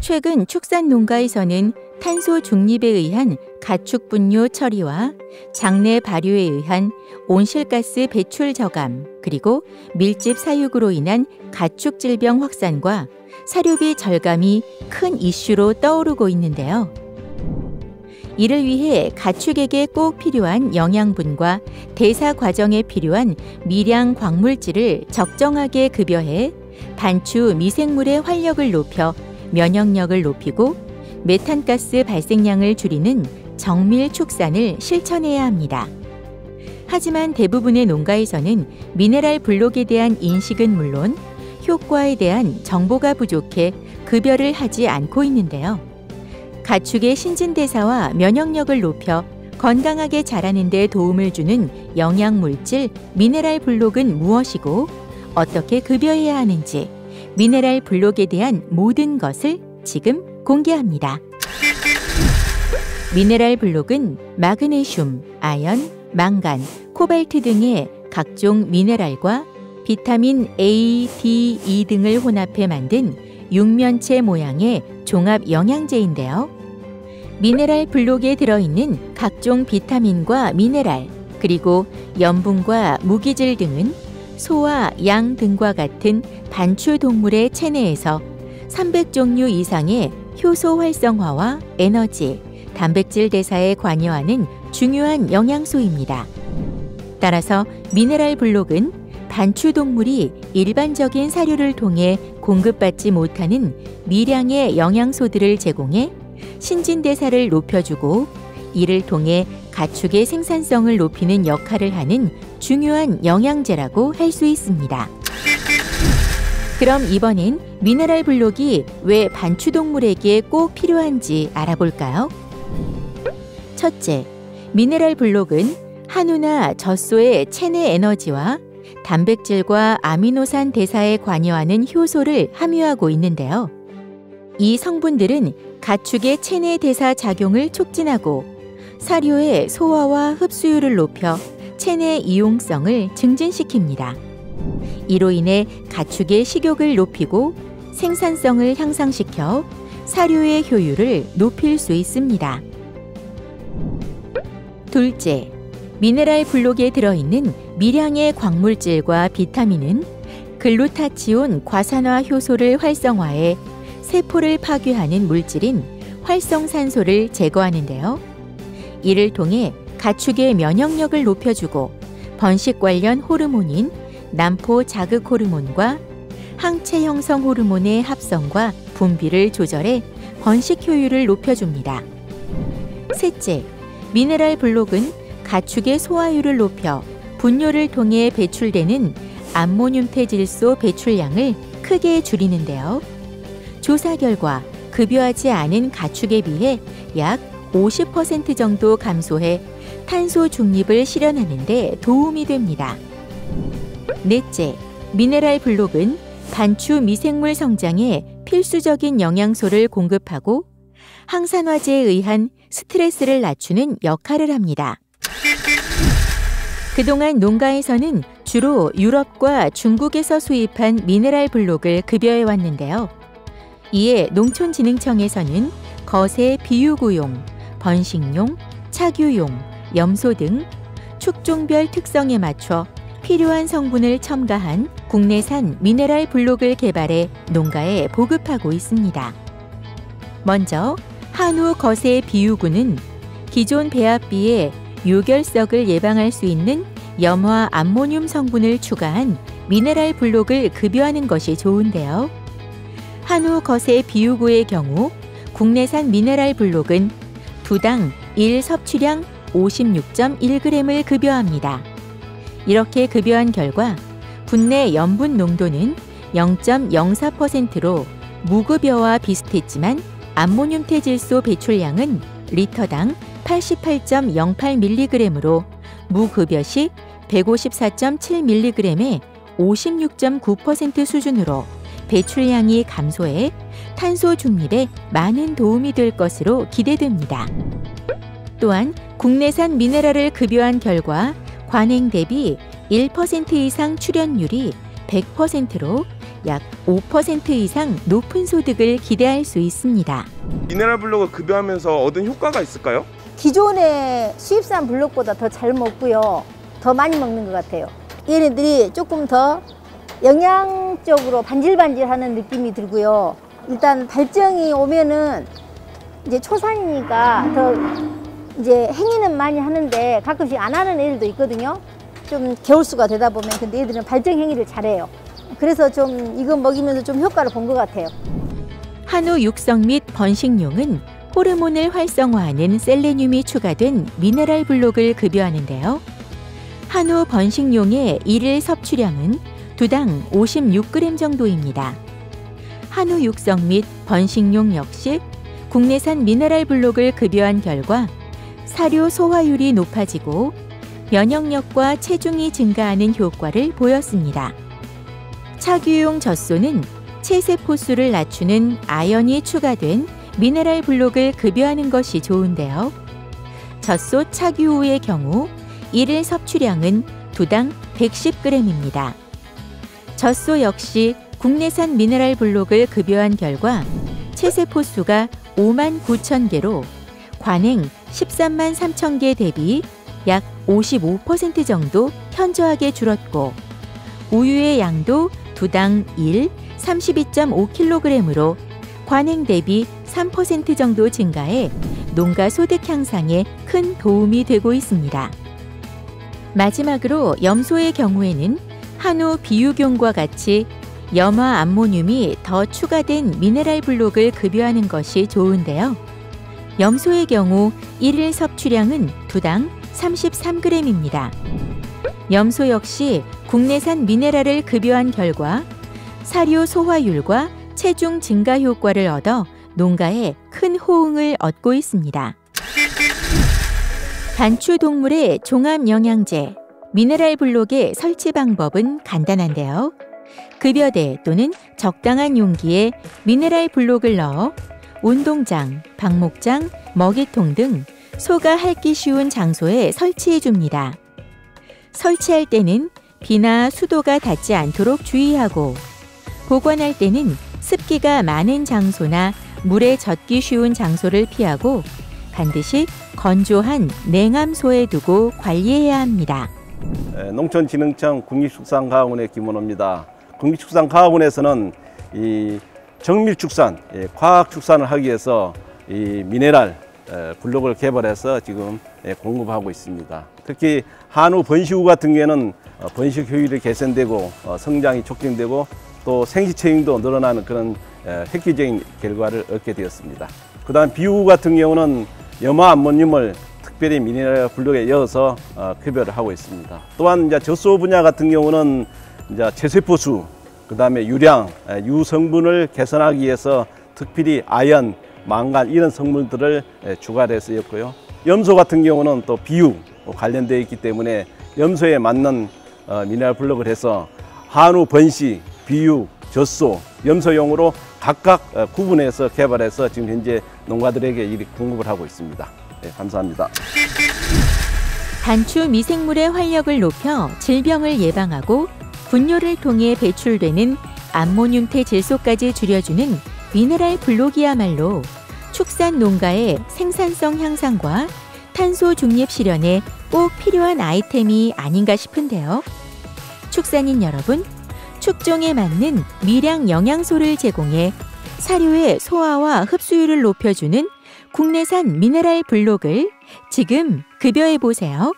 최근 축산 농가에서는 탄소 중립에 의한 가축 분뇨 처리와 장내 발효에 의한 온실가스 배출 저감, 그리고 밀집 사육으로 인한 가축 질병 확산과 사료비 절감이 큰 이슈로 떠오르고 있는데요. 이를 위해 가축에게 꼭 필요한 영양분과 대사 과정에 필요한 미량 광물질을 적정하게 급여해 반추 미생물의 활력을 높여 면역력을 높이고 메탄가스 발생량을 줄이는 정밀 축산을 실천해야 합니다. 하지만 대부분의 농가에서는 미네랄 블록에 대한 인식은 물론 효과에 대한 정보가 부족해 급여를 하지 않고 있는데요. 가축의 신진대사와 면역력을 높여 건강하게 자라는 데 도움을 주는 영양물질 미네랄 블록은 무엇이고 어떻게 급여해야 하는지 미네랄 블록에 대한 모든 것을 지금 공개합니다. 미네랄 블록은 마그네슘, 아연, 망간, 코발트 등의 각종 미네랄과 비타민 A, D, E 등을 혼합해 만든 육면체 모양의 종합 영양제인데요. 미네랄 블록에 들어있는 각종 비타민과 미네랄, 그리고 염분과 무기질 등은 소와 양 등과 같은 반추 동물의 체내에서 300종류 이상의 효소 활성화와 에너지, 단백질 대사에 관여하는 중요한 영양소입니다. 따라서 미네랄 블록은 반추 동물이 일반적인 사료를 통해 공급받지 못하는 미량의 영양소들을 제공해 신진대사를 높여주고 이를 통해 가축의 생산성을 높이는 역할을 하는 중요한 영양제라고 할 수 있습니다. 그럼 이번엔 미네랄 블록이 왜 반추동물에게 꼭 필요한지 알아볼까요? 첫째, 미네랄 블록은 한우나 젖소의 체내 에너지와 단백질과 아미노산 대사에 관여하는 효소를 함유하고 있는데요. 이 성분들은 가축의 체내 대사 작용을 촉진하고 사료의 소화와 흡수율을 높여 체내 이용성을 증진시킵니다. 이로 인해 가축의 식욕을 높이고 생산성을 향상시켜 사료의 효율을 높일 수 있습니다. 둘째, 미네랄 블록에 들어있는 미량의 광물질과 비타민은 글루타치온 과산화 효소를 활성화해 세포를 파괴하는 물질인 활성산소를 제거하는데요. 이를 통해 가축의 면역력을 높여주고 번식 관련 호르몬인 난포 자극 호르몬과 항체 형성 호르몬의 합성과 분비를 조절해 번식 효율을 높여줍니다. 셋째, 미네랄 블록은 가축의 소화율을 높여 분뇨를 통해 배출되는 암모늄 질소 배출량을 크게 줄이는데요. 조사 결과 급여하지 않은 가축에 비해 약 50% 정도 감소해 탄소 중립을 실현하는 데 도움이 됩니다. 넷째, 미네랄 블록은 반추 미생물 성장에 필수적인 영양소를 공급하고 항산화제에 의한 스트레스를 낮추는 역할을 합니다. 그동안 농가에서는 주로 유럽과 중국에서 수입한 미네랄 블록을 급여해 왔는데요. 이에 농촌진흥청에서는 거세 비유구용, 번식용, 착유용, 염소 등 축종별 특성에 맞춰 필요한 성분을 첨가한 국내산 미네랄 블록을 개발해 농가에 보급하고 있습니다. 먼저 한우 거세 비유구는 기존 배합비에 요결석을 예방할 수 있는 염화 암모늄 성분을 추가한 미네랄 블록을 급여하는 것이 좋은데요. 한우 거세 비유구의 경우 국내산 미네랄 블록은 두당 1 섭취량 56.1g을 급여합니다. 이렇게 급여한 결과 분내 염분 농도는 0.04%로 무급여와 비슷했지만 암모늄 질소 배출량은 리터당 88.08mg으로 무급여 시 154.7mg의 56.9% 수준으로 배출량이 감소해 탄소 중립에 많은 도움이 될 것으로 기대됩니다. 또한 국내산 미네랄을 급여한 결과 관행 대비 1% 이상 출현율이 100%로 약 5% 이상 높은 소득을 기대할 수 있습니다. 미네랄 블록을 급여하면서 얻은 효과가 있을까요? 기존의 수입산 블록보다 더 잘 먹고요. 더 많이 먹는 것 같아요. 얘네들이 조금 더 영양적으로 반질반질하는 느낌이 들고요. 일단 발정이 오면은 이제 초산이니까 더 이제 행위는 많이 하는데 가끔씩 안 하는 애들도 있거든요. 좀 개월수가 되다 보면. 근데 얘들은 발정 행위를 잘해요. 그래서 좀 이거 먹이면서 좀 효과를 본 것 같아요. 한우 육성 및 번식용은 호르몬을 활성화하는 셀레늄이 추가된 미네랄 블록을 급여하는데요. 한우 번식용의 일일 섭취량은 두당 56g 정도입니다. 한우 육성 및 번식용 역시 국내산 미네랄 블록을 급여한 결과 사료 소화율이 높아지고 면역력과 체중이 증가하는 효과를 보였습니다. 차규용 젖소는 체세포수를 낮추는 아연이 추가된 미네랄 블록을 급여하는 것이 좋은데요. 젖소 차규 후의 경우 일일 섭취량은 두당 110g입니다. 젖소 역시 국내산 미네랄 블록을 급여한 결과 체세포수가 59,000개로 관행 13만 3천 개 대비 약 55% 정도 현저하게 줄었고 우유의 양도 두당 1, 32.5kg으로 관행 대비 3% 정도 증가해 농가 소득 향상에 큰 도움이 되고 있습니다. 마지막으로 염소의 경우에는 한우 비유경과 같이 염화 암모늄이 더 추가된 미네랄 블록을 급여하는 것이 좋은데요. 염소의 경우 일일 섭취량은 두당 33g입니다. 염소 역시 국내산 미네랄을 급여한 결과 사료 소화율과 체중 증가 효과를 얻어 농가에 큰 호응을 얻고 있습니다. 단추동물의 종합영양제, 미네랄 블록의 설치 방법은 간단한데요. 급여대 또는 적당한 용기에 미네랄 블록을 넣어 운동장, 방목장, 먹이통 등 소가 핥기 쉬운 장소에 설치해 줍니다. 설치할 때는 비나 수도가 닿지 않도록 주의하고 보관할 때는 습기가 많은 장소나 물에 젖기 쉬운 장소를 피하고 반드시 건조한 냉암소에 두고 관리해야 합니다. 농촌진흥청 국립축산과학원의 김원호입니다. 국립축산과학원에서는 이 정밀축산, 과학축산을 하기 위해서 이 미네랄 블록을 개발해서 지금 공급하고 있습니다. 특히 한우 번식후 같은 경우에는 번식 효율이 개선되고 성장이 촉진되고 또 생식 체형도 늘어나는 그런 획기적인 결과를 얻게 되었습니다. 그다음 비후 같은 경우는 염화 암모늄을 특별히 미네랄 블록에 이어서 급여를 하고 있습니다. 또한 이제 젖소 분야 같은 경우는 이제 체세포수, 그다음에 유량, 유성분을 개선하기 위해서 특별히 아연, 망간 이런 성분들을 추가해서 쓰였고요. 염소 같은 경우는 또 비유 관련되어 있기 때문에 염소에 맞는 미네랄 블록을 해서 한우 번식, 비유, 젖소, 염소용으로 각각 구분해서 개발해서 지금 현재 농가들에게 이렇게 공급을 하고 있습니다. 네, 감사합니다. 단추 미생물의 활력을 높여 질병을 예방하고 분뇨를 통해 배출되는 암모늄태 질소까지 줄여주는 미네랄 블록이야말로 축산 농가의 생산성 향상과 탄소 중립 실현에 꼭 필요한 아이템이 아닌가 싶은데요. 축산인 여러분, 축종에 맞는 미량 영양소를 제공해 사료의 소화와 흡수율을 높여주는 국내산 미네랄 블록을 지금 급여해 보세요.